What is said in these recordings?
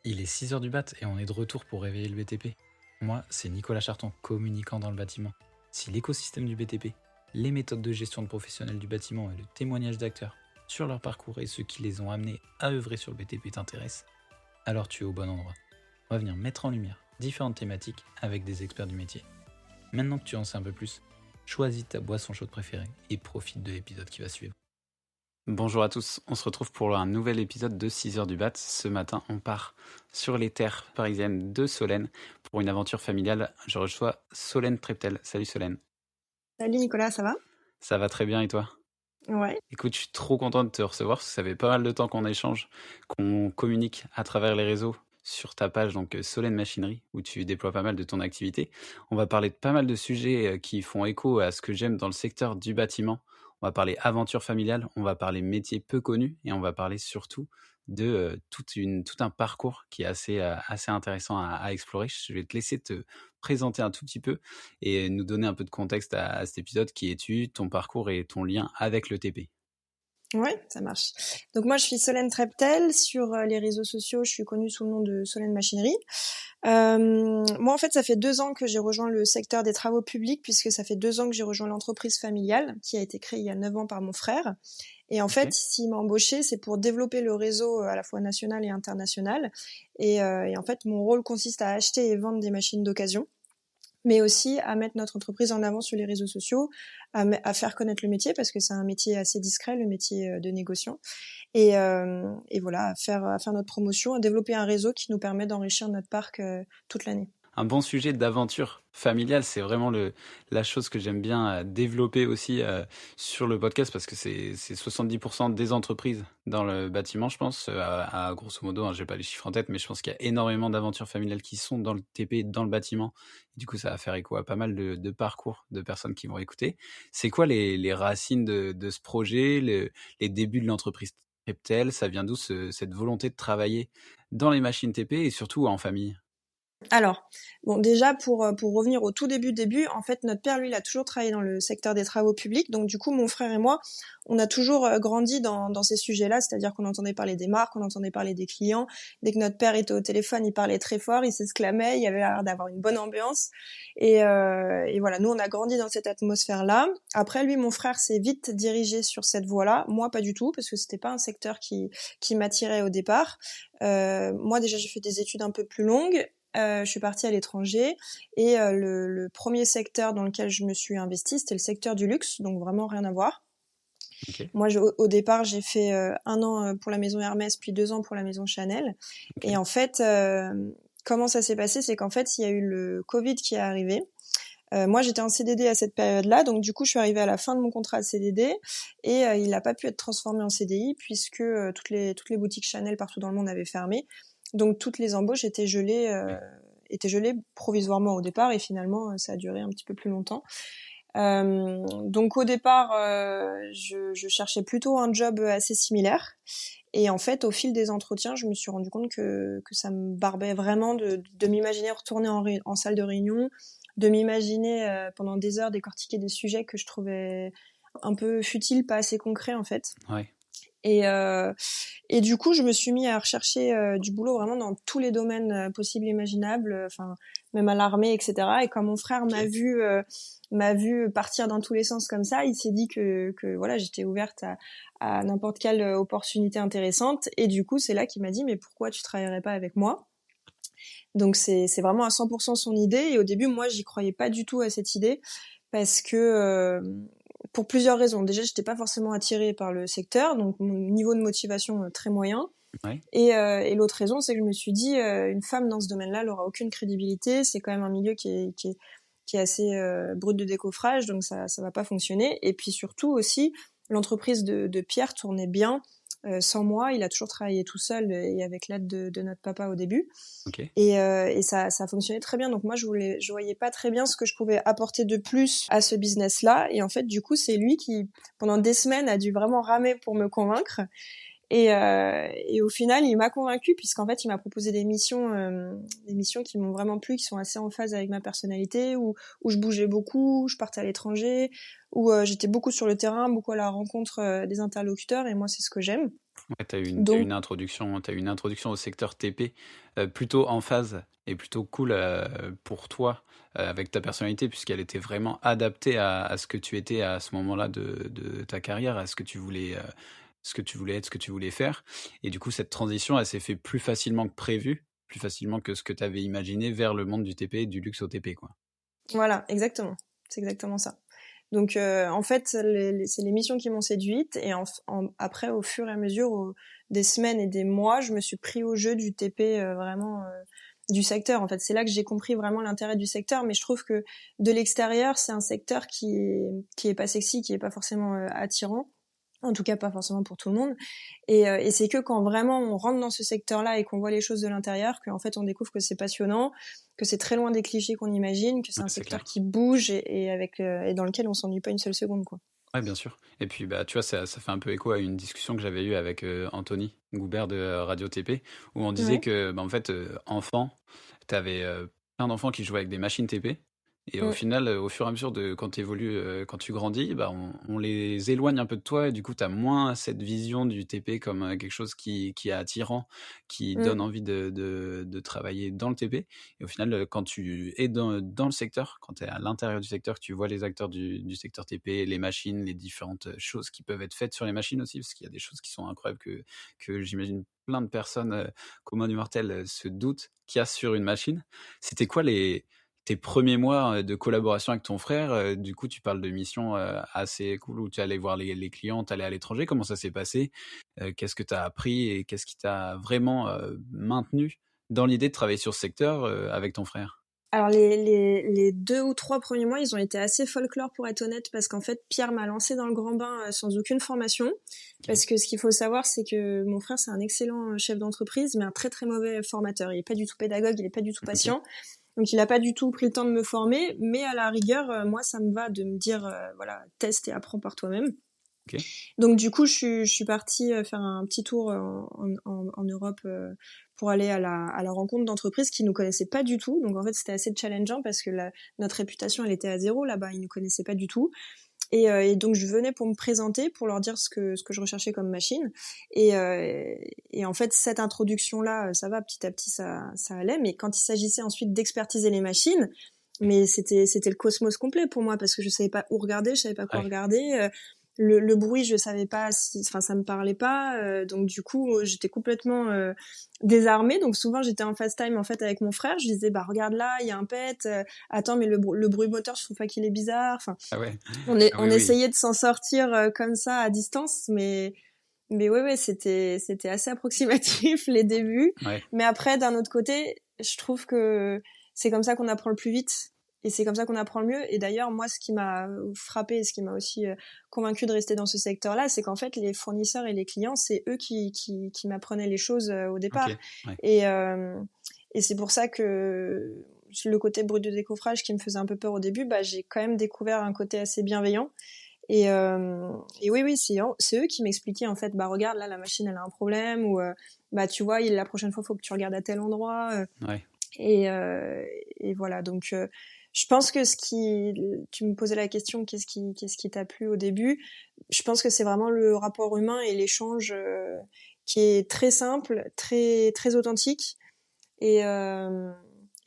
Il est 6 heures du mat et on est de retour pour réveiller le BTP. Moi, c'est Nicolas Charton, communicant dans le bâtiment. Si l'écosystème du BTP, les méthodes de gestion de professionnels du bâtiment et le témoignage d'acteurs sur leur parcours et ceux qui les ont amenés à œuvrer sur le BTP t'intéressent, alors tu es au bon endroit. On va venir mettre en lumière différentes thématiques avec des experts du métier. Maintenant que tu en sais un peu plus, choisis ta boisson chaude préférée et profite de l'épisode qui va suivre. Bonjour à tous, on se retrouve pour un nouvel épisode de 6 heures du BAT. Ce matin, on part sur les terres parisiennes de Solène pour une aventure familiale. Je reçois Solène Treptel. Salut Solène. Salut Nicolas, ça va ? Ça va très bien et toi ? Ouais. Écoute, je suis trop content de te recevoir parce que ça fait pas mal de temps qu'on échange, qu'on communique à travers les réseaux sur ta page, donc Solène Machinerie, où tu déploies pas mal de ton activité. On va parler de pas mal de sujets qui font écho à ce que j'aime dans le secteur du bâtiment. On va parler aventure familiale, on va parler métiers peu connus et on va parler surtout de tout un parcours qui est assez intéressant à explorer. Je vais te laisser te présenter un tout petit peu et nous donner un peu de contexte à cet épisode. Qui es-tu, ton parcours et ton lien avec le TP? Ouais, ça marche. Donc moi, je suis Solène Treptel. Sur les réseaux sociaux, je suis connue sous le nom de Solène Machinerie. Moi, en fait, ça fait 2 ans que j'ai rejoint le secteur des travaux publics, puisque ça fait 2 ans que j'ai rejoint l'entreprise familiale, qui a été créée il y a 9 ans par mon frère. Et en fait, s'il m'a embauché, c'est pour développer le réseau à la fois national et international. Et en fait, mon rôle consiste à acheter et vendre des machines d'occasion, mais aussi à mettre notre entreprise en avant sur les réseaux sociaux, à faire connaître le métier, parce que c'est un métier assez discret, le métier de négociant, et voilà, à faire notre promotion, à développer un réseau qui nous permet d'enrichir notre parc toute l'année. Un bon sujet d'aventure familiale, c'est vraiment la chose que j'aime bien développer aussi sur le podcast, parce que c'est 70% des entreprises dans le bâtiment, je pense, à grosso modo, hein, j'ai pas les chiffres en tête, mais je pense qu'il y a énormément d'aventures familiales qui sont dans le TP, dans le bâtiment. Du coup, ça va faire écho à pas mal de parcours de personnes qui vont écouter. C'est quoi les racines de ce projet, les débuts de l'entreprise Treptel? Ça vient d'où cette volonté de travailler dans les machines TP et surtout en famille? Alors, bon, déjà pour revenir au tout début, en fait, notre père, lui, il a toujours travaillé dans le secteur des travaux publics. Donc, du coup, mon frère et moi, on a toujours grandi dans ces sujets-là, c'est-à-dire qu'on entendait parler des marques, on entendait parler des clients. Dès que notre père était au téléphone, il parlait très fort, il s'exclamait, il avait l'air d'avoir une bonne ambiance. Et voilà, nous, on a grandi dans cette atmosphère-là. Après, lui, mon frère s'est vite dirigé sur cette voie-là. Moi, pas du tout, parce que c'était pas un secteur qui m'attirait au départ. Moi, déjà, j'ai fait des études un peu plus longues. Je suis partie à l'étranger et le premier secteur dans lequel je me suis investie, c'était le secteur du luxe, donc vraiment rien à voir. Okay. Moi, au départ, j'ai fait 1 an pour la maison Hermès, puis 2 ans pour la maison Chanel. Okay. Et en fait, comment ça s'est passé, c'est qu'en fait, il y a eu le Covid qui est arrivé. Moi, j'étais en CDD à cette période-là, donc du coup, je suis arrivée à la fin de mon contrat de CDD et il n'a pas pu être transformé en CDI puisque toutes les boutiques Chanel partout dans le monde avaient fermé. Donc toutes les embauches étaient gelées provisoirement au départ et finalement ça a duré un petit peu plus longtemps. Donc au départ, je cherchais plutôt un job assez similaire. Et en fait, au fil des entretiens, je me suis rendu compte que ça me barbait vraiment de m'imaginer retourner en salle de réunion, de m'imaginer pendant des heures décortiquer des sujets que je trouvais un peu futiles, pas assez concrets en fait. Ouais. Et du coup, je me suis mis à rechercher du boulot vraiment dans tous les domaines possibles et imaginables, enfin même à l'armée, etc. Et quand mon frère m'a vu partir dans tous les sens comme ça, il s'est dit que voilà, j'étais ouverte à n'importe quelle opportunité intéressante. Et du coup, c'est là qu'il m'a dit mais pourquoi tu travaillerais pas avec moi? Donc c'est vraiment à 100% son idée. Et au début, moi, j'y croyais pas du tout à cette idée parce que pour plusieurs raisons. Déjà, j'étais pas forcément attirée par le secteur, donc mon niveau de motivation très moyen. Ouais. Et l'autre raison, c'est que je me suis dit, une femme dans ce domaine-là, elle aura aucune crédibilité. C'est quand même un milieu qui est assez brut de décoffrage, donc ça va pas fonctionner. Et puis surtout aussi, l'entreprise de Pierre tournait bien. Sans moi, il a toujours travaillé tout seul et avec l'aide de notre papa au début. Okay. Et ça fonctionnait très bien. Donc moi, je voyais pas très bien ce que je pouvais apporter de plus à ce business-là. Et en fait, du coup, c'est lui qui, pendant des semaines, a dû vraiment ramer pour me convaincre. Et au final, il m'a convaincu puisqu'en fait, il m'a proposé des missions qui m'ont vraiment plu, qui sont assez en phase avec ma personnalité, où je bougeais beaucoup, où je partais à l'étranger, où j'étais beaucoup sur le terrain, beaucoup à la rencontre des interlocuteurs, et moi, c'est ce que j'aime. Ouais, Donc t'as eu une introduction au secteur TP plutôt en phase et plutôt cool pour toi avec ta personnalité puisqu'elle était vraiment adaptée à ce que tu étais à ce moment-là de ta carrière, à ce que tu voulais être, ce que tu voulais faire. Et du coup, cette transition, elle s'est fait plus facilement que prévu, plus facilement que ce que tu avais imaginé vers le monde du TP et du luxe au TP, quoi. voilà, exactement. C'est exactement ça. Donc en fait, c'est les missions qui m'ont séduite et après, au fur et à mesure, des semaines et des mois, je me suis pris au jeu du TP vraiment du secteur. En fait, c'est là que j'ai compris vraiment l'intérêt du secteur. Mais je trouve que de l'extérieur, c'est un secteur qui est pas sexy, qui est pas forcément attirant. En tout cas, pas forcément pour tout le monde. Et c'est que quand vraiment on rentre dans ce secteur-là et qu'on voit les choses de l'intérieur, qu'en fait on découvre que c'est passionnant, que c'est très loin des clichés qu'on imagine, que c'est Ouais, un c'est secteur clair. qui bouge et dans lequel on s'ennuie pas une seule seconde, quoi. Ouais, bien sûr. Et puis, bah, tu vois, ça fait un peu écho à une discussion que j'avais eue avec Anthony Goubert de Radio TP, où on disait Ouais. que, bah, en fait, enfant, tu avais plein d'enfants qui jouaient avec des machines TP. Et au Mm. final, au fur et à mesure de quand tu évolues, quand tu grandis, bah, on les éloigne un peu de toi et du coup, tu as moins cette vision du TP comme quelque chose qui est attirant, qui Mm. donne envie de travailler dans le TP. Et au final, quand tu es dans le secteur, quand tu es à l'intérieur du secteur, que tu vois les acteurs du secteur TP, les machines, les différentes choses qui peuvent être faites sur les machines aussi, parce qu'il y a des choses qui sont incroyables que j'imagine plein de personnes communs du mortel se doutent qu'il y a sur une machine. C'était quoi tes premiers mois de collaboration avec ton frère? Du coup, tu parles de missions assez cool où tu allais voir les clients, tu allais à l'étranger. Comment ça s'est passé? Qu'est-ce que tu as appris et qu'est-ce qui t'a vraiment maintenu dans l'idée de travailler sur ce secteur avec ton frère? Alors les 2 ou 3 premiers mois, ils ont été assez folklore pour être honnête, parce qu'en fait Pierre m'a lancé dans le grand bain sans aucune formation. Ok. Parce que ce qu'il faut savoir, c'est que mon frère, c'est un excellent chef d'entreprise, mais un très très mauvais formateur. Il est pas du tout pédagogue, il est pas du tout Ok. patient. Donc il a pas du tout pris le temps de me former, mais à la rigueur, moi ça me va de me dire voilà, teste et apprends par toi-même. Ok. Donc du coup, je suis partie faire un petit tour en Europe pour aller à la rencontre d'entreprises qui nous connaissaient pas du tout. Donc en fait, c'était assez challengeant parce que notre réputation, elle était à zéro là-bas. Ils nous connaissaient pas du tout. Et donc je venais pour me présenter, pour leur dire ce que je recherchais comme machine. Et en fait, cette introduction-là, ça va, petit à petit, ça allait. Mais quand il s'agissait ensuite d'expertiser les machines, mais c'était le cosmos complet pour moi, parce que je savais pas où regarder, je savais pas quoi Ouais. regarder. Le bruit, je savais pas si, enfin, ça me parlait pas. Donc du coup, j'étais complètement désarmée. Donc souvent, j'étais en FaceTime en fait avec mon frère. Je disais, bah regarde là, il y a un pet. Attends, mais le bruit moteur, je trouve pas qu'il est bizarre. Enfin, Ah ouais. Ah on oui, oui. essayait de s'en sortir comme ça à distance, mais ouais, c'était assez approximatif les débuts. Ouais. Mais après, d'un autre côté, je trouve que c'est comme ça qu'on apprend le plus vite. Et c'est comme ça qu'on apprend le mieux. Et d'ailleurs, moi, ce qui m'a frappé et ce qui m'a aussi convaincu de rester dans ce secteur-là, c'est qu'en fait, les fournisseurs et les clients, c'est eux qui m'apprenaient les choses au Ok. départ. Ouais. Et, euh, et c'est pour ça que le côté brut de décoffrage qui me faisait un peu peur au début, bah, j'ai quand même découvert un côté assez bienveillant. Et oui, oui, c'est eux qui m'expliquaient en fait, bah regarde là, la machine elle a un problème, ou bah tu vois, la prochaine fois faut que tu regardes à tel endroit. Ouais. Et, euh, et voilà, donc je pense que tu me posais la question, qu'est-ce qui t'a plu au début? Je pense que c'est vraiment le rapport humain et l'échange qui est très simple, très très authentique. Et, euh,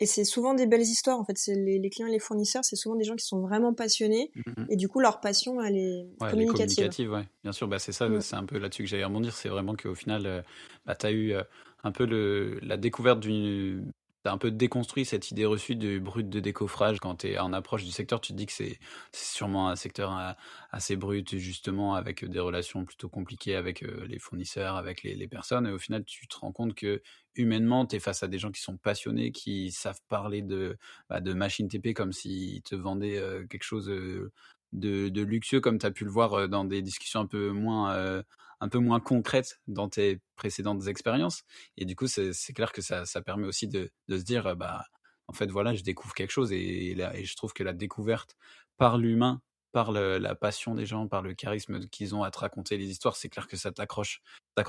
et c'est souvent des belles histoires, en fait. C'est les clients et les fournisseurs, c'est souvent des gens qui sont vraiment passionnés. Mhm. Et du coup, leur passion, elle est Ouais, les communicative. communicatives, ouais, bien sûr. Bah, c'est ça, Mm. c'est un peu là-dessus que j'allais rebondir. C'est vraiment qu'au final, bah, tu as eu un peu la découverte d'une. T'as un peu déconstruit cette idée reçue du brut de décoffrage. Quand tu es en approche du secteur, tu te dis que c'est sûrement un secteur assez brut, justement, avec des relations plutôt compliquées avec les fournisseurs, avec les personnes. Et au final, tu te rends compte que humainement, tu es face à des gens qui sont passionnés, qui savent parler de machine TP comme s'ils te vendaient quelque chose de luxueux comme tu as pu le voir dans des discussions un peu moins concrètes dans tes précédentes expériences. Et du coup, c'est clair que ça permet aussi de se dire, bah, en fait, voilà, je découvre quelque chose et je trouve que la découverte par l'humain par la passion des gens, par le charisme qu'ils ont à te raconter les histoires, c'est clair que ça t'accroche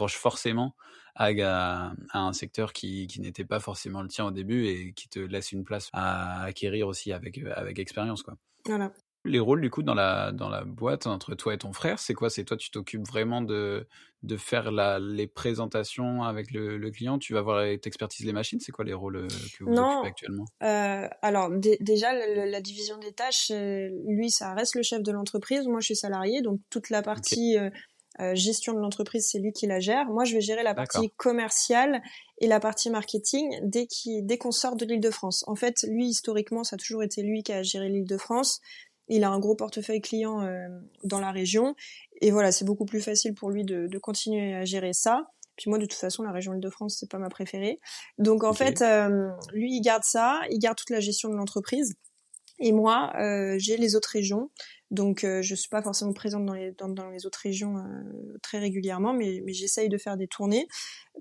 forcément à un secteur qui n'était pas forcément le tien au début et qui te laisse une place à acquérir aussi avec expérience, quoi. Voilà. Les rôles du coup dans la boîte entre toi et ton frère, c'est quoi? C'est toi, tu t'occupes vraiment de faire les présentations avec le client? Tu vas voir et tu les machines? C'est quoi les rôles, que vous occupez Non, actuellement? alors déjà la division des tâches, lui ça reste le chef de l'entreprise. Moi je suis salariée, donc toute la OK, partie gestion de l'entreprise c'est lui qui la gère. Moi je vais gérer la d'accord. partie commerciale et la partie marketing dès qu'on sort de l'Île-de-France. En fait lui historiquement ça a toujours été lui qui a géré l'Île-de-France. Il a un gros portefeuille client dans la région et voilà c'est beaucoup plus facile pour lui de continuer à gérer ça. Puis moi, de toute façon, la région Île-de-France, c'est pas ma préférée. Donc en fait, OK. lui, il garde ça, il garde toute la gestion de l'entreprise. Et moi, j'ai les autres régions. Donc je suis pas forcément présente dans les autres régions très régulièrement, mais j'essaye de faire des tournées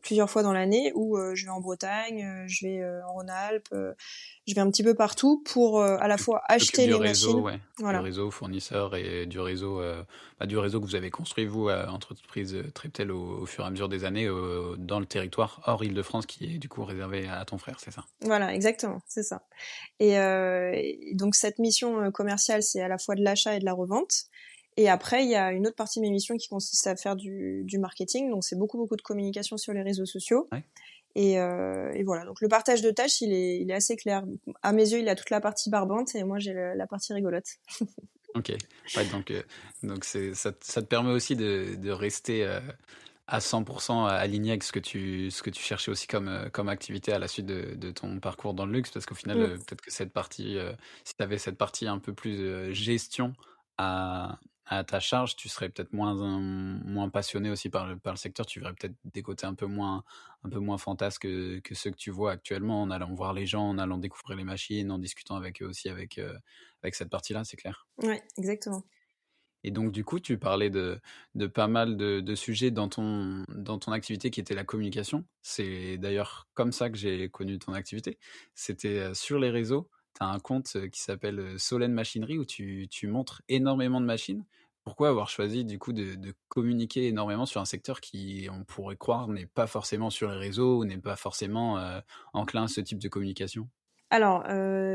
plusieurs fois dans l'année où je vais en Bretagne, je vais en Rhône-Alpes, je vais un petit peu partout pour à la Tu fois t'occupes acheter du les réseau, machines. ouais, du Voilà. réseau fournisseur et du réseau que vous avez construit vous, entreprise, Treptel au fur et à mesure des années, dans le territoire hors Île-de-France qui est du coup réservé à ton frère, c'est ça? Voilà, exactement, c'est ça. Et donc cette mission commerciale, c'est à la fois de l'achat et de la revente. Et après, il y a une autre partie de mes missions qui consiste à faire du marketing. Donc c'est beaucoup de communication sur les réseaux sociaux. Ouais. Et voilà. Donc le partage de tâches, il est assez clair. À mes yeux, il a toute la partie barbante et moi j'ai la partie rigolote. OK. Ouais, donc ça te permet aussi de rester, à 100 aligné avec ce que tu cherchais aussi comme activité à la suite de ton parcours dans le luxe. Parce qu'au final, Mm. peut-être que cette partie, si tu avais cette partie un peu plus, gestion à à ta charge, tu serais peut-être moins passionné aussi par le secteur. Tu verrais peut-être des côtés un peu moins fantasques que ceux que tu vois actuellement, en allant voir les gens, en allant découvrir les machines, en discutant avec eux aussi avec cette partie-là, c'est clair. Ouais, exactement. Et donc, du coup, tu parlais de pas mal de sujets dans ton activité qui était la communication. C'est d'ailleurs comme ça que j'ai connu ton activité. C'était sur les réseaux. Tu as un compte qui s'appelle Solène Machinerie où tu montres énormément de machines. Pourquoi avoir choisi du coup de communiquer énormément sur un secteur qui, on pourrait croire, n'est pas forcément sur les réseaux ou n'est pas forcément enclin à ce type de communication? Alors,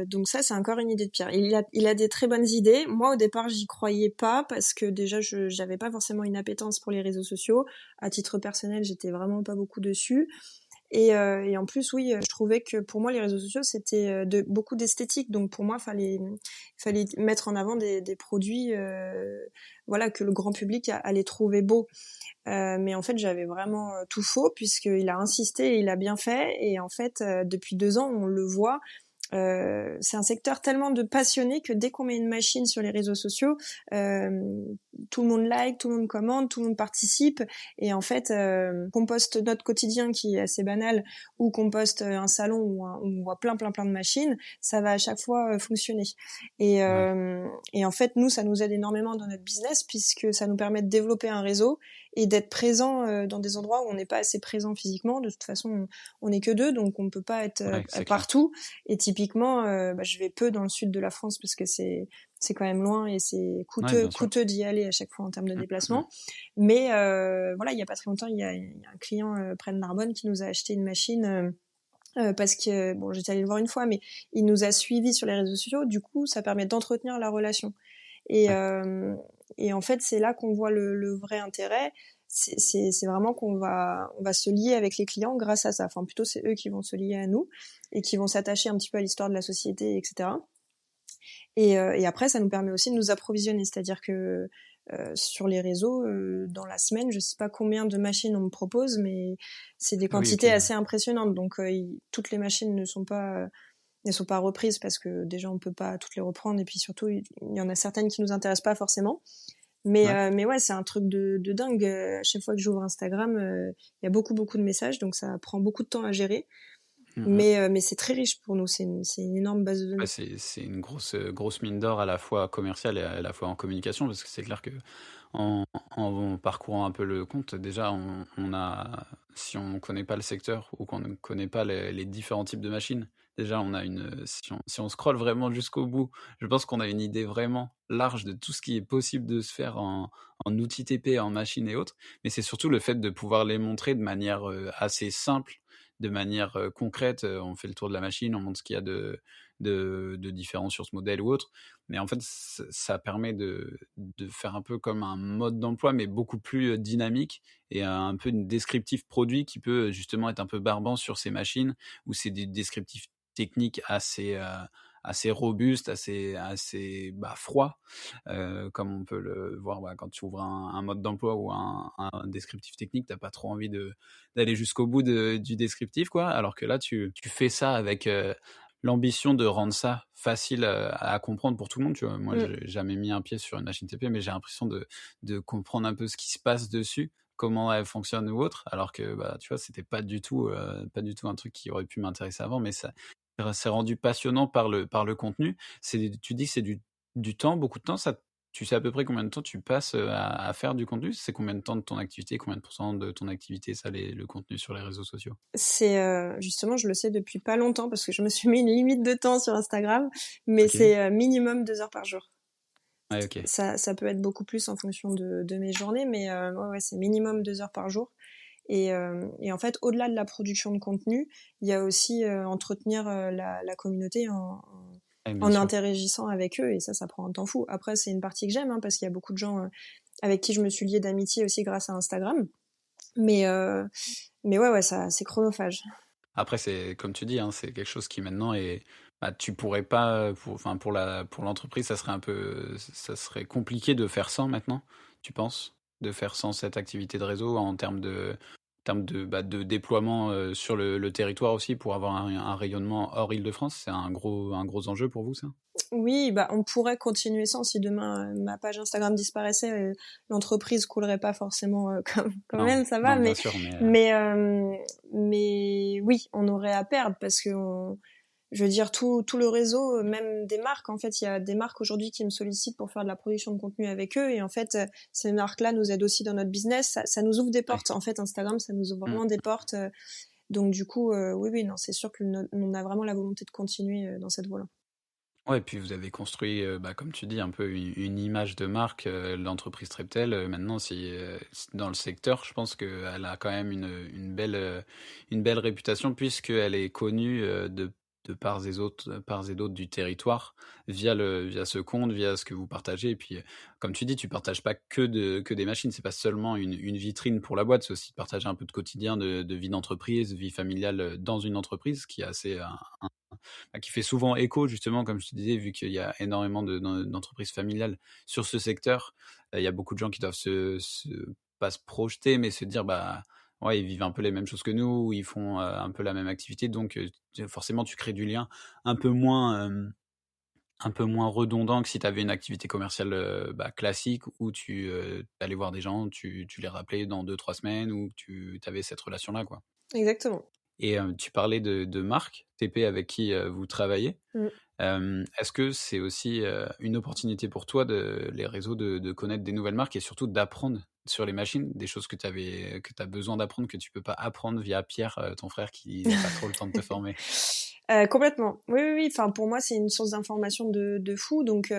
donc ça, c'est encore une idée de Pierre. Il a des très bonnes idées. Moi, au départ, j'y croyais pas parce que déjà, j'avais pas forcément une appétence pour les réseaux sociaux. À titre personnel, j'étais vraiment pas beaucoup dessus. Et en plus, oui, je trouvais que pour moi, les réseaux sociaux, c'était beaucoup d'esthétique. Donc pour moi, fallait mettre en avant des produits, voilà, que le grand public allait trouver beaux. Mais en fait, j'avais vraiment tout faux puisqu'il a insisté, et il a bien fait. Et en fait, depuis 2 ans, on le voit. C'est un secteur tellement de passionnés que dès qu'on met une machine sur les réseaux sociaux, euh, tout le monde like, tout le monde commente, tout le monde participe. Et en fait, qu'on poste notre quotidien qui est assez banal ou qu'on poste un salon où on voit plein de machines, ça va à chaque fois fonctionner. Ouais, Et en fait, nous, ça nous aide énormément dans notre business puisque ça nous permet de développer un réseau et d'être présent dans des endroits où on n'est pas assez présent physiquement. De toute façon, on n'est que deux, donc on peut pas être ouais, c'est clair. partout. Et typiquement, je vais peu dans le sud de la France parce que c'est quand même loin et c'est Ouais, bien sûr. coûteux d'y aller à chaque fois en termes de Mm, mm, mm. déplacement. Mais voilà, il y a pas très longtemps, il y a un client près de Narbonne qui nous a acheté une machine. Parce que bon, j'étais allée le voir une fois, mais il nous a suivis sur les réseaux sociaux. Du coup, ça permet d'entretenir la relation. Et, Ouais. euh, et en fait, c'est là qu'on voit le vrai intérêt. C'est vraiment on va se lier avec les clients grâce à ça. Enfin, plutôt, c'est eux qui vont se lier à nous et qui vont s'attacher un petit peu à l'histoire de la société, etc. Et après, ça nous permet aussi de nous approvisionner. C'est-à-dire que sur les réseaux, dans la semaine, je sais pas combien de machines on me propose, mais c'est des Ah oui, OK, quantités ouais. assez impressionnantes. Donc, toutes les machines ne sont pas reprises parce que déjà on peut pas toutes les reprendre et puis surtout il y en a certaines qui nous intéressent pas forcément. Ouais. Mais ouais, c'est un truc de dingue. À chaque fois que j'ouvre Instagram, il y a beaucoup de messages, donc ça prend beaucoup de temps à gérer. Mm, mm. Mais c'est très riche pour nous. C'est une énorme base de Ouais, données. c'est une grosse mine d'or à la fois commerciale et à la fois en communication, parce que c'est clair que en parcourant un peu le compte, déjà, si on ne connaît pas le secteur ou qu'on ne connaît pas les différents types de machines, déjà, si on scrolle vraiment jusqu'au bout, je pense qu'on a une idée vraiment large de tout ce qui est possible de se faire en outils TP, en machines et autres. Mais c'est surtout le fait de pouvoir les montrer de manière assez simple, de manière concrète. On fait le tour de la machine, on montre ce qu'il y a de différent sur ce modèle ou autre. Mais en fait, ça permet de faire un peu comme un mode d'emploi, mais beaucoup plus dynamique et un peu une descriptif produit qui peut justement être un peu barbant sur ces machines où c'est des descriptifs techniques assez robustes, assez froids, comme on peut le voir quand tu ouvres un mode d'emploi ou un descriptif technique, t'as pas trop envie d'aller jusqu'au bout du descriptif, quoi. Alors que là, tu fais ça avec l'ambition de rendre ça facile à comprendre pour tout le monde. Tu vois. Moi, Mm. j'ai jamais mis un pied sur une machine TP, mais j'ai l'impression de comprendre un peu ce qui se passe dessus, comment elle fonctionne ou autre, alors que tu vois, c'était pas du tout un truc qui aurait pu m'intéresser avant, mais ça c'est rendu passionnant par le contenu. Tu dis que c'est du temps, beaucoup de temps. Tu sais à peu près combien de temps tu passes à faire du contenu? C'est combien de temps de ton activité, combien de pourcents de ton activité, ça, le contenu sur les réseaux sociaux? C'est justement, je le sais depuis pas longtemps parce que je me suis mis une limite de temps sur Instagram, mais Ok. c'est minimum 2 heures par jour. Ouais, ok. Ça peut être beaucoup plus en fonction de mes journées, mais ouais, c'est minimum 2 heures par jour. Et en fait, au-delà de la production de contenu, il y a aussi entretenir la communauté Ouais, bien en sûr. interagissant avec eux, et ça prend un temps fou. Après, c'est une partie que j'aime, hein, parce qu'il y a beaucoup de gens avec qui je me suis liée d'amitié aussi grâce à Instagram. Mais, euh, mais ouais, ça, c'est chronophage. Après, c'est comme tu dis, hein, c'est quelque chose qui maintenant est. Tu pourrais pas, enfin pour l'entreprise, ça serait compliqué de faire sans maintenant. Tu penses, de faire sans cette activité de réseau en termes de déploiement sur le territoire aussi pour avoir un rayonnement hors Île-de-France. C'est un gros enjeu pour vous, ça? Oui, bah on pourrait continuer sans. Si demain ma page Instagram disparaissait, l'entreprise coulerait pas forcément quand Non, même, ça va. non, bien sûr, mais Mais mais oui, on aurait à perdre parce que je veux dire tout le réseau, même des marques. En fait, il y a des marques aujourd'hui qui me sollicitent pour faire de la production de contenu avec eux, et en fait, ces marques-là nous aident aussi dans notre business. Ça nous ouvre des ouais. portes. En fait, Instagram, ça nous ouvre Mm. vraiment des portes. Donc du coup, oui, non, c'est sûr que on a vraiment la volonté de continuer dans cette voie-là. Ouais, et puis vous avez construit, comme tu dis, un peu une image de marque, l'entreprise Treptel. Maintenant, dans le secteur, je pense qu'elle a quand même une belle réputation puisqu'elle est connue de parts et d'autres du territoire via ce compte, via ce que vous partagez. Et puis, comme tu dis, tu partages pas que des machines. C'est pas seulement une vitrine pour la boîte, c'est aussi de partager un peu de quotidien, de vie d'entreprise, vie familiale dans une entreprise qui est qui fait souvent écho, justement, comme je te disais, vu qu'il y a énormément d'entreprises familiales sur ce secteur. Il y a beaucoup de gens qui doivent pas se projeter, mais se dire, ouais, ils vivent un peu les mêmes choses que nous, ils font un peu la même activité, donc forcément, tu crées du lien un peu moins, un peu moins redondant que si tu avais une activité commerciale classique où tu allais voir des gens, tu les rappelais dans 2, 3 semaines, ou tu avais cette relation-là, quoi. Exactement. Et tu parlais de marques TP avec qui vous travaillez. Mm. Est-ce que c'est aussi une opportunité pour toi, les réseaux, de connaître des nouvelles marques et surtout d'apprendre sur les machines, des choses que tu as besoin d'apprendre, que tu peux pas apprendre via Pierre, ton frère, qui n'a pas trop le temps de te former? Complètement. Oui, oui, oui. Enfin, pour moi, c'est une source d'information de fou. Donc,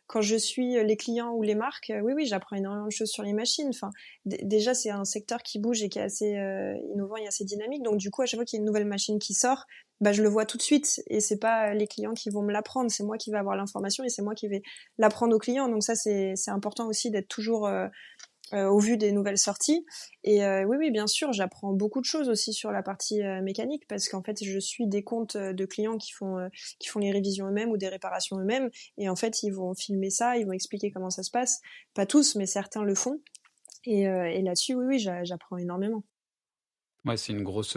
quand je suis les clients ou les marques, oui, oui, j'apprends énormément de choses sur les machines. Enfin, déjà, c'est un secteur qui bouge et qui est assez innovant et assez dynamique. Donc, du coup, à chaque fois qu'il y a une nouvelle machine qui sort, bah, je le vois tout de suite. Et c'est pas les clients qui vont me l'apprendre, c'est moi qui vais avoir l'information et c'est moi qui vais l'apprendre aux clients. Donc ça, c'est important aussi d'être toujours au vu des nouvelles sorties. Et oui, oui, bien sûr, j'apprends beaucoup de choses aussi sur la partie mécanique parce qu'en fait, je suis des comptes de clients qui font les révisions eux-mêmes ou des réparations eux-mêmes. Et en fait, ils vont filmer ça, ils vont expliquer comment ça se passe. Pas tous, mais certains le font. Et là-dessus, oui, oui, j'apprends énormément. Ouais, c'est une grosse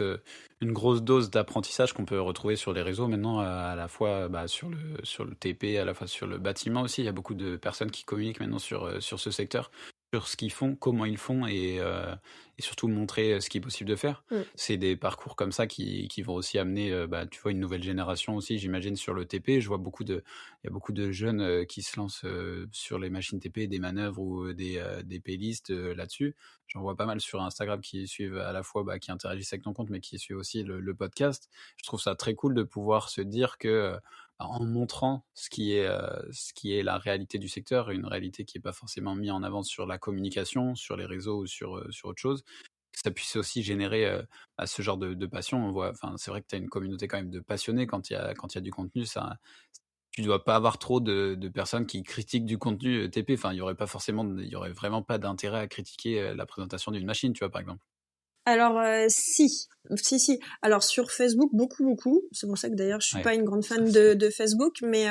dose d'apprentissage qu'on peut retrouver sur les réseaux maintenant, à la fois sur le TP, à la fois sur le bâtiment aussi. Il y a beaucoup de personnes qui communiquent maintenant sur ce secteur. sur ce qu'ils font, comment ils le font et surtout montrer ce qui est possible de faire. Mmh. C'est des parcours comme ça qui vont aussi amener, tu vois, une nouvelle génération aussi, j'imagine, sur le TP. Je vois il y a beaucoup de jeunes qui se lancent sur les machines TP, des manœuvres ou des playlists là-dessus. J'en vois pas mal sur Instagram qui suivent à la fois, qui interagissent avec ton compte, mais qui suivent aussi le podcast. Je trouve ça très cool de pouvoir se dire que en montrant ce qui est la réalité du secteur, une réalité qui est pas forcément mise en avant sur la communication, sur les réseaux ou sur autre chose, que ça puisse aussi générer ce genre de passion. On voit, enfin, c'est vrai que tu as une communauté quand même de passionnés quand il y a du contenu. Ça, tu dois pas avoir trop de personnes qui critiquent du contenu TP. Enfin, il y aurait vraiment pas d'intérêt à critiquer la présentation d'une machine, tu vois, par exemple. Alors si. Alors sur Facebook beaucoup. C'est pour ça que d'ailleurs je suis Ouais, pas une grande ça fan c'est de Facebook, mais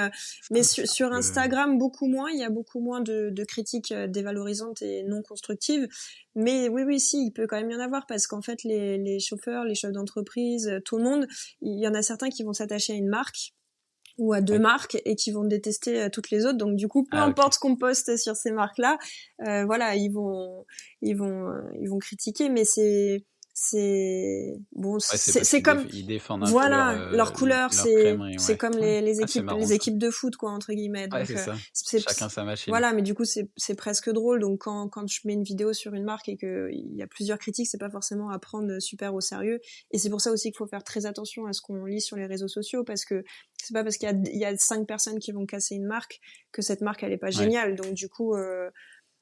c'est un sur peu. Instagram beaucoup moins. Il y a beaucoup moins de critiques dévalorisantes et non constructives. Mais oui, si, il peut quand même y en avoir parce qu'en fait les chauffeurs, les chefs d'entreprise, tout le monde, il y en a certains qui vont s'attacher à une marque ou à deux Ouais. marques et qui vont détester toutes les autres. Donc du coup, peu Ah, ok. importe ce qu'on poste sur ces marques-là, voilà, ils vont critiquer, mais c'est bon, Ouais, c'est parce c'est comme ils défendent un peu voilà, leur couleur, leur crèmerie, c'est ouais. comme Ouais. Ah, c'est marrant les ça. équipes de foot quoi entre guillemets. Ouais, Donc c'est ça. c'est Chacun sa machine. voilà, mais du coup c'est presque drôle. Donc quand je mets une vidéo sur une marque et que il y a plusieurs critiques, c'est pas forcément à prendre super au sérieux. Et c'est pour ça aussi qu'il faut faire très attention à ce qu'on lit sur les réseaux sociaux parce que c'est pas parce il y a 5 personnes qui vont casser une marque que cette marque elle est pas Ouais. géniale. Donc du coup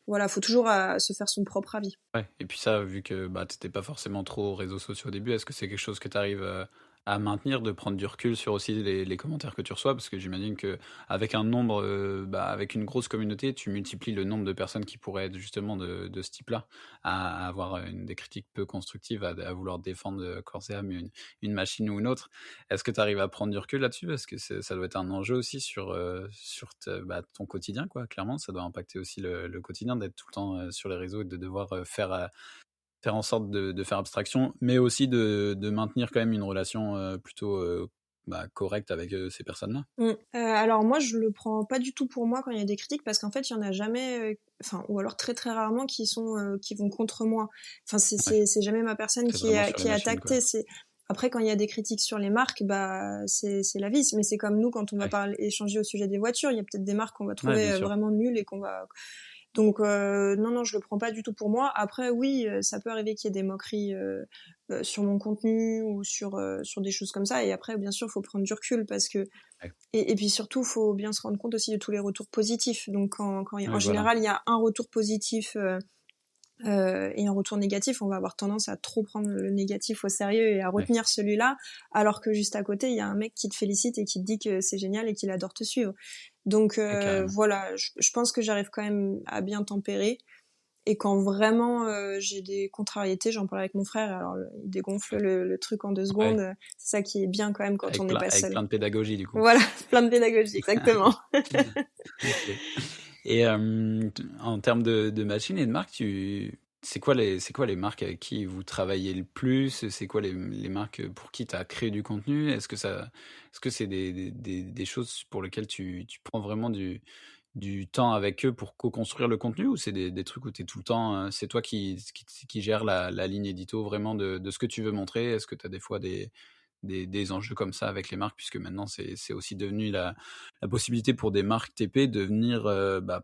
voilà, faut toujours se faire son propre avis. Ouais. Et puis ça, vu que t'étais pas forcément trop aux réseaux sociaux au début, est-ce que c'est quelque chose que tu arrives à maintenir, de prendre du recul sur aussi les commentaires que tu reçois? Parce que j'imagine que avec un nombre, avec une grosse communauté, tu multiplies le nombre de personnes qui pourraient être justement de ce type-là, à avoir des critiques peu constructives, à vouloir défendre corps et âme une machine ou une autre. Est-ce que tu arrives à prendre du recul là-dessus? Parce que ça doit être un enjeu aussi ton quotidien, quoi. Clairement, ça doit impacter aussi le quotidien d'être tout le temps sur les réseaux et de devoir faire en sorte de faire abstraction, mais aussi de maintenir quand même une relation plutôt correcte avec ces personnes-là. Alors moi, je le prends pas du tout pour moi quand il y a des critiques parce qu'en fait, il y en a jamais, enfin, ou alors très très rarement qui vont contre moi. Enfin, Ouais, c'est jamais ma personne c'est vraiment sur les qui est machines, quoi. attaquée. C'est après quand il y a des critiques sur les marques, bah c'est la vie. Mais c'est comme nous quand on va Ouais, échanger au sujet des voitures, il y a peut-être des marques qu'on va ouais, bien trouver sûr. vraiment nulles et qu'on va donc non, je le prends pas du tout pour moi. Après, oui, ça peut arriver qu'il y ait des moqueries sur mon contenu ou sur des choses comme ça. Et après, bien sûr, faut prendre du recul parce que Ouais, et puis surtout, faut bien se rendre compte aussi de tous les retours positifs. Donc en ouais, voilà. général, il y a un retour positif et un retour négatif, on va avoir tendance à trop prendre le négatif au sérieux et à Ouais, retenir celui-là, alors que juste à côté, il y a un mec qui te félicite et qui te dit que c'est génial et qu'il adore te suivre. Donc ouais, carrément. voilà, je pense que j'arrive quand même à bien tempérer. Et quand vraiment j'ai des contrariétés, j'en parle avec mon frère. Alors il dégonfle le truc en 2 secondes. Ouais, C'est ça qui est bien quand même quand on n'est pas avec seul. plein de pédagogie, du coup. Voilà, plein de pédagogie, exactement. Ok. Et en termes de machines et de marques, c'est quoi les marques avec qui vous travaillez le plus? C'est quoi les marques pour qui tu as créé du contenu? Est-ce que c'est des choses pour lesquelles tu prends vraiment du temps avec eux pour co-construire le contenu, ou c'est des trucs où tu es tout le temps, c'est toi qui gères la ligne édito vraiment de ce que tu veux montrer? Est-ce que tu as des fois des enjeux comme ça avec les marques, puisque maintenant c'est aussi devenu la possibilité pour des marques TP de venir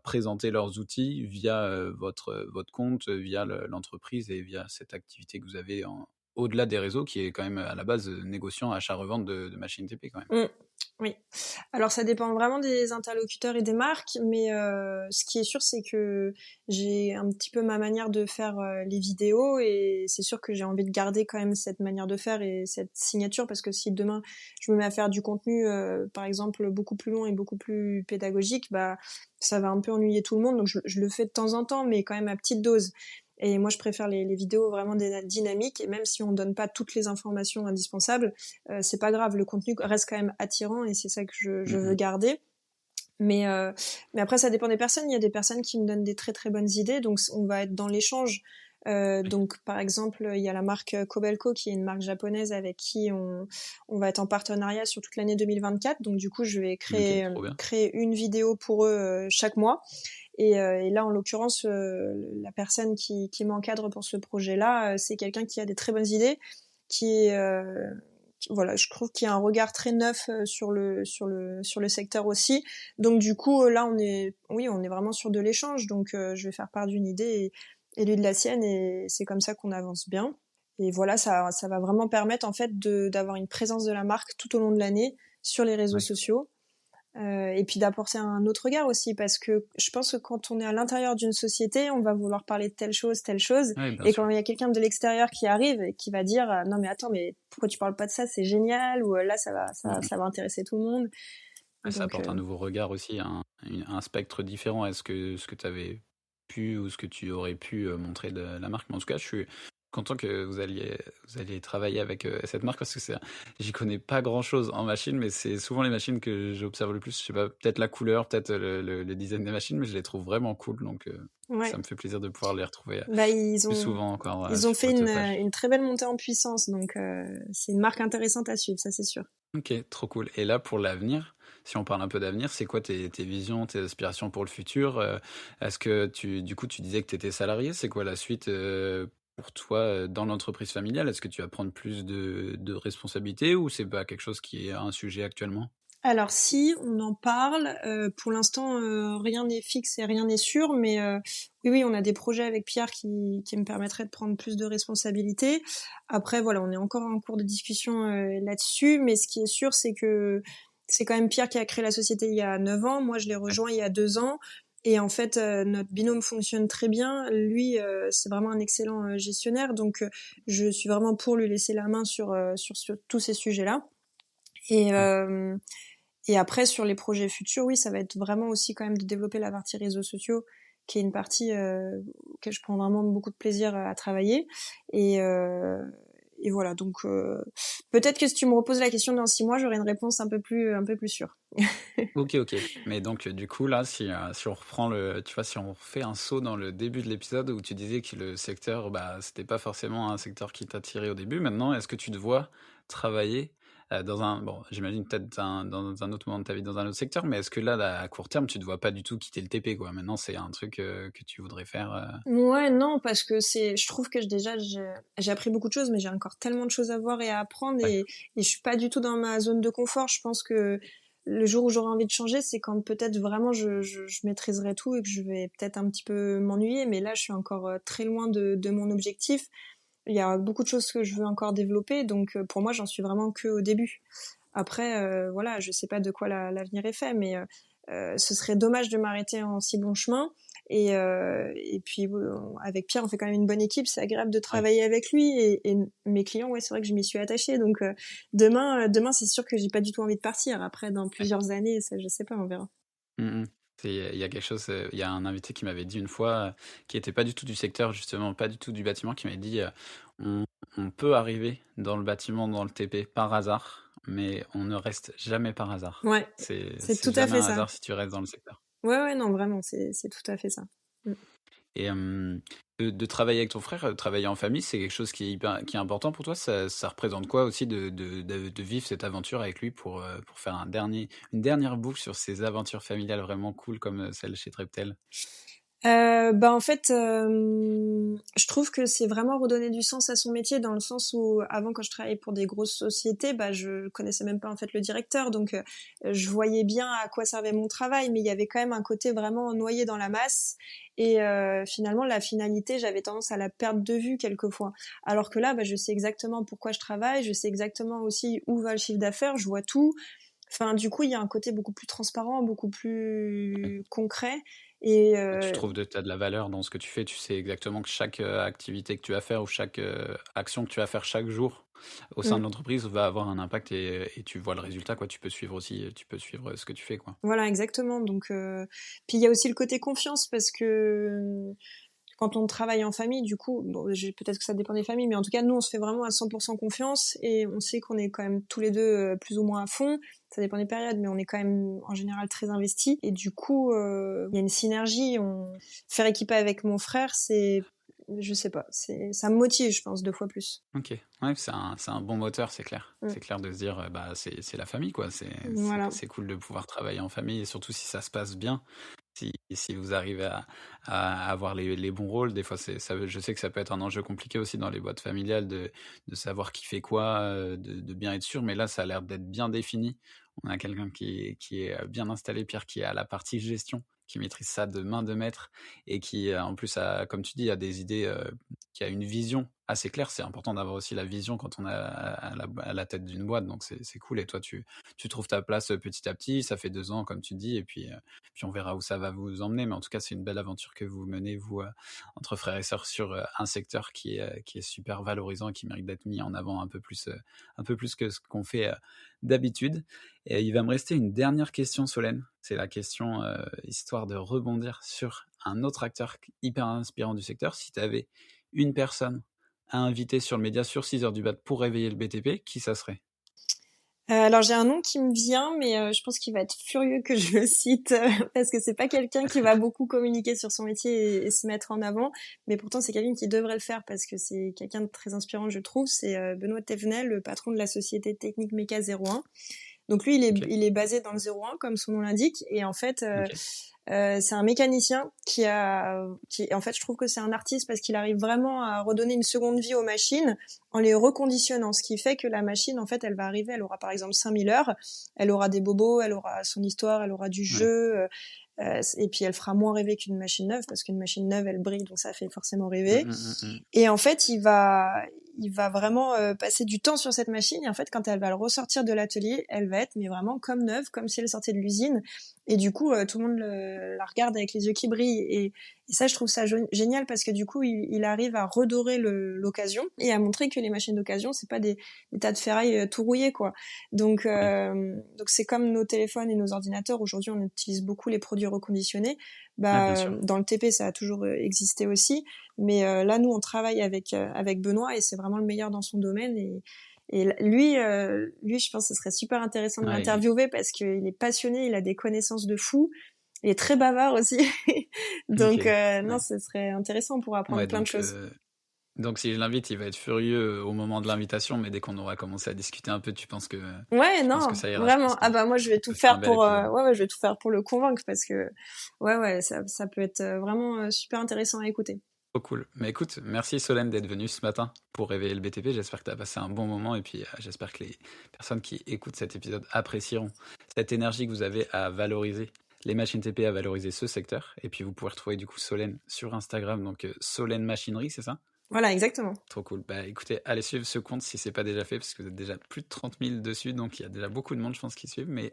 présenter leurs outils via votre compte, via l'entreprise et via cette activité que vous avez au-delà des réseaux, qui est quand même à la base négociant, achat-revente de machines TP quand même. Mm, oui. Alors ça dépend vraiment des interlocuteurs et des marques, mais ce qui est sûr, c'est que j'ai un petit peu ma manière de faire les vidéos et c'est sûr que j'ai envie de garder quand même cette manière de faire et cette signature parce que si demain je me mets à faire du contenu, par exemple, beaucoup plus long et beaucoup plus pédagogique, bah ça va un peu ennuyer tout le monde. Donc je le fais de temps en temps, mais quand même à petite dose. Et moi, je préfère les vidéos vraiment dynamiques et même si on donne pas toutes les informations indispensables, c'est pas grave, le contenu reste quand même attirant et c'est ça que je veux Mhm. garder. Mais après, ça dépend des personnes. Il y a des personnes qui me donnent des très très bonnes idées, donc on va être dans l'échange. Donc par exemple, il y a la marque Kobelco qui est une marque japonaise avec qui on va être en partenariat sur toute l'année 2024. Donc du coup, je vais Ok, trop bien. créer une vidéo pour eux chaque mois. Et là, en l'occurrence, la personne qui m'encadre pour ce projet-là, c'est quelqu'un qui a des très bonnes idées, qui est voilà, je trouve qu'il y a un regard très neuf sur le secteur aussi. Donc du coup, là, on est vraiment sur de l'échange. Donc je vais faire part d'une idée et lui de la sienne, et c'est comme ça qu'on avance bien. Et voilà, ça va vraiment permettre en fait d'avoir une présence de la marque tout au long de l'année sur les réseaux Ouais. sociaux. Et puis d'apporter un autre regard aussi, parce que je pense que quand on est à l'intérieur d'une société, on va vouloir parler de telle chose, Ouais, bien et sûr. quand il y a quelqu'un de l'extérieur qui arrive et qui va dire non mais attends, mais pourquoi tu parles pas de ça, c'est génial, ou là Mhm. ça va intéresser tout le monde. Ouais, ça Donc apporte un nouveau regard aussi, un spectre différent à ce que tu avais pu ou ce que tu aurais pu montrer de la marque. Mais en tout cas, je suis content que vous alliez travailler avec cette marque parce que j'y connais pas grand-chose en machine, mais c'est souvent les machines que j'observe le plus. Je sais pas, peut-être la couleur, peut-être le design des machines, mais je les trouve vraiment cool. Donc, ça ouais, me fait plaisir de pouvoir les retrouver bah plus souvent encore ils ont sur fait votre page. une très belle montée en puissance, donc c'est une marque intéressante à suivre, ça c'est sûr. Ok, trop cool. Et là, pour l'avenir, si on parle un peu d'avenir, c'est quoi tes visions, tes aspirations pour le futur? Est-ce que du coup, tu disais que tu étais salarié, c'est quoi la suite pour toi dans l'entreprise familiale? Est-ce que tu vas prendre plus de responsabilités ou c'est pas quelque chose qui est un sujet actuellement? Alors si, on en parle. Pour l'instant, rien n'est fixe et rien n'est sûr, mais oui, on a des projets avec Pierre qui me permettraient de prendre plus de responsabilités. Après, voilà, on est encore en cours de discussion là-dessus, mais ce qui est sûr, c'est que c'est quand même Pierre qui a créé la société il y a 9 ans. Moi, je l'ai Ouais. rejoint il y a 2 ans. Et en fait, notre binôme fonctionne très bien. Lui, c'est vraiment un excellent gestionnaire, donc je suis vraiment pour lui laisser la main sur tous ces sujets-là. Et, Ouais. euh, et après, sur les projets futurs, oui, ça va être vraiment aussi quand même de développer la partie réseaux sociaux, qui est une partie que je prends vraiment beaucoup de plaisir à travailler. Et, euh, et voilà, donc peut-être que si tu me reposes la question dans 6 mois, j'aurai une réponse un peu plus sûre. Ok, ok. Mais donc, du coup, là, si on reprend tu vois, si on fait un saut dans le début de l'épisode où tu disais que le secteur, bah, c'était pas forcément un secteur qui t'attirait au début. Maintenant, est-ce que tu te vois travailler bon, j'imagine peut-être dans un autre moment de ta vie, dans un autre secteur, mais est-ce que là, à court terme, tu te vois pas du tout quitter le TP, quoi? Maintenant, c'est un truc que tu voudrais faire. Ouais, non, parce que je trouve que j'ai appris beaucoup de choses, mais j'ai encore tellement de choses à voir et à apprendre, Ouais. et je suis pas du tout dans ma zone de confort. Je pense que le jour où j'aurai envie de changer, c'est quand peut-être vraiment je maîtriserai tout et que je vais peut-être un petit peu m'ennuyer, mais là, je suis encore très loin de mon objectif. Il y a beaucoup de choses que je veux encore développer, donc pour moi, j'en suis vraiment que au début. Après, voilà, je sais pas de quoi l'avenir est fait, mais ce serait dommage de m'arrêter en si bon chemin. Et puis avec Pierre, on fait quand même une bonne équipe. C'est agréable de Ouais. travailler avec lui, et mes clients, ouais, c'est vrai que je m'y suis attachée. Donc demain, c'est sûr que j'ai pas du tout envie de partir. Après, dans Ouais. plusieurs années, ça, je sais pas, on verra. Mm, mm. Il y a quelque chose, il y a un invité qui m'avait dit une fois, qui était pas du tout du secteur, justement, pas du tout du bâtiment, qui m'avait dit on, on peut arriver dans le bâtiment, dans le TP par hasard, mais on ne reste jamais par hasard. Ouais, c'est C'est tout à jamais fait un ça. hasard si tu restes dans le secteur. Ouais, ouais, non, vraiment, c'est tout à fait ça. Mm. Et de travailler avec ton frère, travailler en famille, c'est quelque chose qui est important pour toi. Ça représente quoi aussi de vivre cette aventure avec lui pour faire une dernière boucle sur ces aventures familiales vraiment cool comme celle chez Treptel? Bah en fait, je trouve que c'est vraiment redonner du sens à son métier, dans le sens où avant, quand je travaillais pour des grosses sociétés, bah je connaissais même pas en fait le directeur, donc je voyais bien à quoi servait mon travail, mais il y avait quand même un côté vraiment noyé dans la masse, et finalement la finalité, j'avais tendance à la perdre de vue quelquefois. Alors que là, bah je sais exactement pourquoi je travaille, je sais exactement aussi où va le chiffre d'affaires, je vois tout. Enfin, du coup, il y a un côté beaucoup plus transparent, beaucoup plus concret. Et Tu trouves t'as de la valeur dans ce que tu fais, tu sais exactement que chaque activité que tu vas faire ou chaque action que tu vas faire chaque jour au sein mm, de l'entreprise va avoir un impact et tu vois le résultat, quoi. Tu peux suivre aussi, tu peux suivre ce que tu fais, quoi. voilà, exactement. Donc, puis il y a aussi le côté confiance, parce que quand on travaille en famille, du coup, bon, peut-être que ça dépend des familles, mais en tout cas, nous, on se fait vraiment à 100% confiance, et on sait qu'on est quand même tous les deux plus ou moins à fond. Ça dépend des périodes, mais on est quand même en général très investis. Et du coup, il y a une synergie. Faire équipe avec mon frère, je sais pas, ça me motive, je pense, 2 fois plus. Ok, ouais, c'est un bon moteur, c'est clair. Mm. C'est clair de se dire, c'est la famille, quoi. Voilà. C'est cool de pouvoir travailler en famille, et surtout si ça se passe bien. Si vous arrivez à avoir les bons rôles, des fois, je sais que ça peut être un enjeu compliqué aussi dans les boîtes familiales de savoir qui fait quoi, de bien être sûr, mais là, ça a l'air d'être bien défini. On a quelqu'un qui est bien installé, Pierre, qui est à la partie gestion, qui maîtrise ça de main de maître et qui, en plus, comme tu dis, a des idées, qui a une vision assez claire. C'est important d'avoir aussi la vision quand on est à la tête d'une boîte, donc c'est cool. Et toi, tu trouves ta place petit à petit. Ça fait 2 ans, comme tu dis, et puis on verra où ça va vous emmener. Mais en tout cas, c'est une belle aventure que vous menez, vous, entre frères et sœurs, sur un secteur qui est super valorisant et qui mérite d'être mis en avant un peu plus que ce qu'on fait d'habitude. Et il va me rester une dernière question, Solène. C'est la question, histoire de rebondir sur un autre acteur hyper inspirant du secteur. Si tu avais une personne à inviter sur le média sur 6 heures du bat pour réveiller le BTP, qui ça serait? Alors j'ai un nom qui me vient, mais je pense qu'il va être furieux que je le cite parce que c'est pas quelqu'un qui va beaucoup communiquer sur son métier et se mettre en avant, mais pourtant c'est quelqu'un qui devrait le faire parce que c'est quelqu'un de très inspirant, je trouve. C'est Benoît Thévenet, le patron de la société technique Meca 01. Donc lui, Ok. il est basé dans le 01 comme son nom l'indique, et en fait Ok. c'est un mécanicien en fait, je trouve que c'est un artiste parce qu'il arrive vraiment à redonner une seconde vie aux machines en les reconditionnant, ce qui fait que la machine, en fait, elle va arriver, elle aura par exemple 5000 heures, elle aura des bobos, elle aura son histoire, elle aura du Ouais. jeu, et puis elle fera moins rêver qu'une machine neuve parce qu'une machine neuve, elle brille, donc ça fait forcément rêver. Et en fait, il va vraiment passer du temps sur cette machine. Et en fait, quand elle va le ressortir de l'atelier, elle va être mais vraiment comme neuve, comme si elle sortait de l'usine. Et du coup, tout le monde la regarde avec les yeux qui brillent. Et ça, je trouve ça génial parce que du coup, il arrive à redorer l'occasion et à montrer que les machines d'occasion, c'est pas des tas de ferraille tout rouillées, quoi. Donc c'est comme nos téléphones et nos ordinateurs. Aujourd'hui, on utilise beaucoup les produits reconditionnés. Bien sûr. Dans le TP, ça a toujours existé aussi. Mais là, nous, on travaille avec Benoît et c'est vraiment le meilleur dans son domaine. Et lui, je pense que ce serait super intéressant de Ouais, l'interviewer parce qu'il est passionné, il a des connaissances de fou. Il est très bavard aussi. Donc, Ok. non, Ouais. ce serait intéressant pour apprendre Ouais, plein de choses. donc si je l'invite, il va être furieux au moment de l'invitation, mais dès qu'on aura commencé à discuter un peu, tu penses que Ouais, ça ira. vraiment. Ah bah moi, je vais tout c'est un faire bel pour, épisode. je vais tout faire pour le convaincre parce que, ça peut être vraiment super intéressant à écouter. Trop cool. Mais écoute, merci Solène d'être venue ce matin pour réveiller le BTP. J'espère que tu as passé un bon moment et puis j'espère que les personnes qui écoutent cet épisode apprécieront cette énergie que vous avez à valoriser les machines TP, à valoriser ce secteur. Et puis vous pouvez retrouver du coup Solène sur Instagram, donc Solène Machinerie, c'est ça? Voilà, exactement. Trop cool. Bah écoutez, allez suivre ce compte si c'est pas déjà fait, parce que vous êtes déjà plus de 30 000 dessus, donc il y a déjà beaucoup de monde, je pense, qui suivent, mais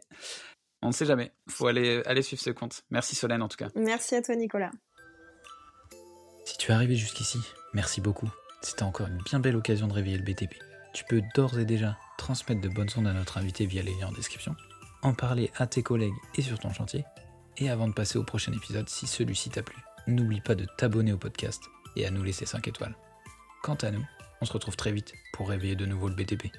on ne sait jamais. Faut aller suivre ce compte. Merci Solène en tout cas. Merci à toi, Nicolas. Si tu es arrivé jusqu'ici, merci beaucoup. C'était encore une bien belle occasion de réveiller le BTP. Tu peux d'ores et déjà transmettre de bonnes ondes à notre invité via les liens en description, en parler à tes collègues et sur ton chantier, et avant de passer au prochain épisode, si celui-ci t'a plu, n'oublie pas de t'abonner au podcast et à nous laisser 5 étoiles. Quant à nous, on se retrouve très vite pour réveiller de nouveau le BTP.